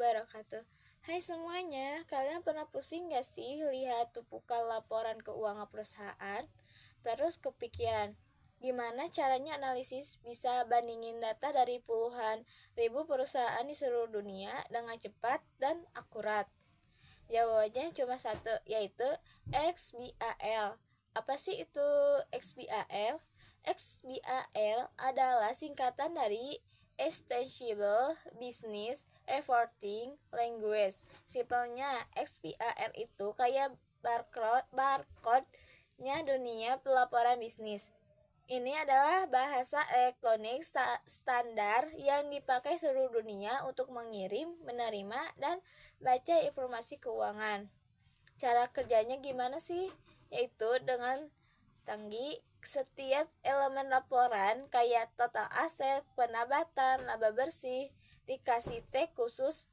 wabarakatuh. Hai semuanya, kalian pernah pusing gak sih lihat tumpukan laporan keuangan perusahaan? Terus kepikiran, gimana caranya analisis bisa bandingin data dari puluhan ribu perusahaan di seluruh dunia dengan cepat dan akurat? Jawabannya cuma satu, yaitu XBAL. Apa sih itu XBAL? XBAL adalah singkatan dari Extensible Business Reporting Language. Simpelnya XBAL itu kayak barcode-nya dunia pelaporan bisnis. Ini adalah bahasa elektronik standar yang dipakai seluruh dunia untuk mengirim, menerima, dan baca informasi keuangan. Cara kerjanya gimana sih? Yaitu dengan setiap elemen laporan kayak total aset, penambatan, laba bersih dikasih tag khusus.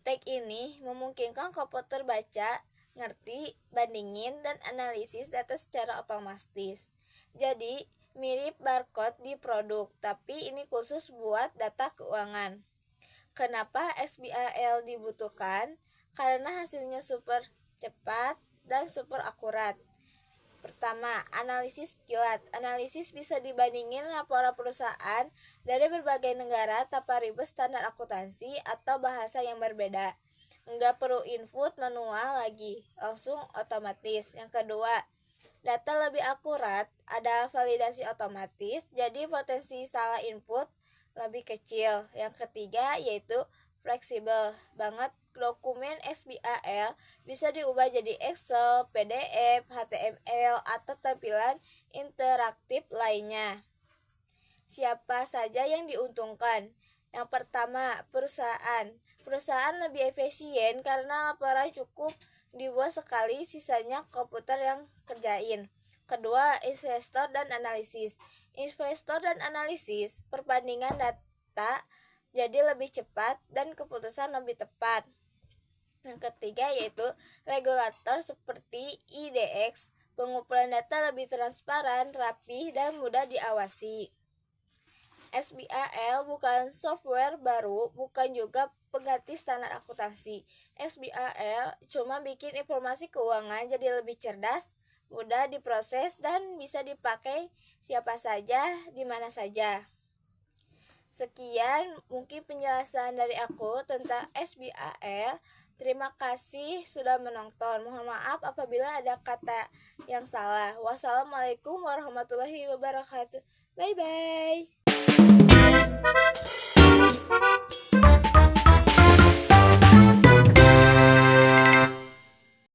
Tag ini memungkinkan komputer baca, ngerti, bandingin, dan analisis data secara otomatis. Jadi mirip barcode di produk, tapi ini khusus buat data keuangan. Kenapa XBRL dibutuhkan? Karena hasilnya super cepat dan super akurat. Pertama, analisis kilat. Analisis bisa dibandingin laporan perusahaan dari berbagai negara tanpa ribet standar akuntansi atau bahasa yang berbeda. Enggak perlu input manual lagi, langsung otomatis. Yang kedua, data lebih akurat, ada validasi otomatis, jadi potensi salah input lebih kecil. Yang ketiga yaitu fleksibel banget. Dokumen XBRL bisa diubah jadi Excel, PDF, HTML, atau tampilan interaktif lainnya. Siapa saja yang diuntungkan? Yang pertama, perusahaan. Perusahaan lebih efisien karena laporan cukup dibuat sekali, sisanya komputer yang kerjain. Kedua, investor dan analisis. Investor dan analisis, perbandingan data jadi lebih cepat dan keputusan lebih tepat. Yang ketiga yaitu regulator seperti IDX, pengumpulan data lebih transparan, rapi, dan mudah diawasi. XBRL bukan software baru, bukan juga pengganti standar akuntansi. XBRL cuma bikin informasi keuangan jadi lebih cerdas, mudah diproses, dan bisa dipakai siapa saja, di mana saja. Sekian mungkin penjelasan dari aku tentang XBRL. Terima kasih sudah menonton. Mohon maaf apabila ada kata yang salah. Wassalamualaikum warahmatullahi wabarakatuh. Bye bye.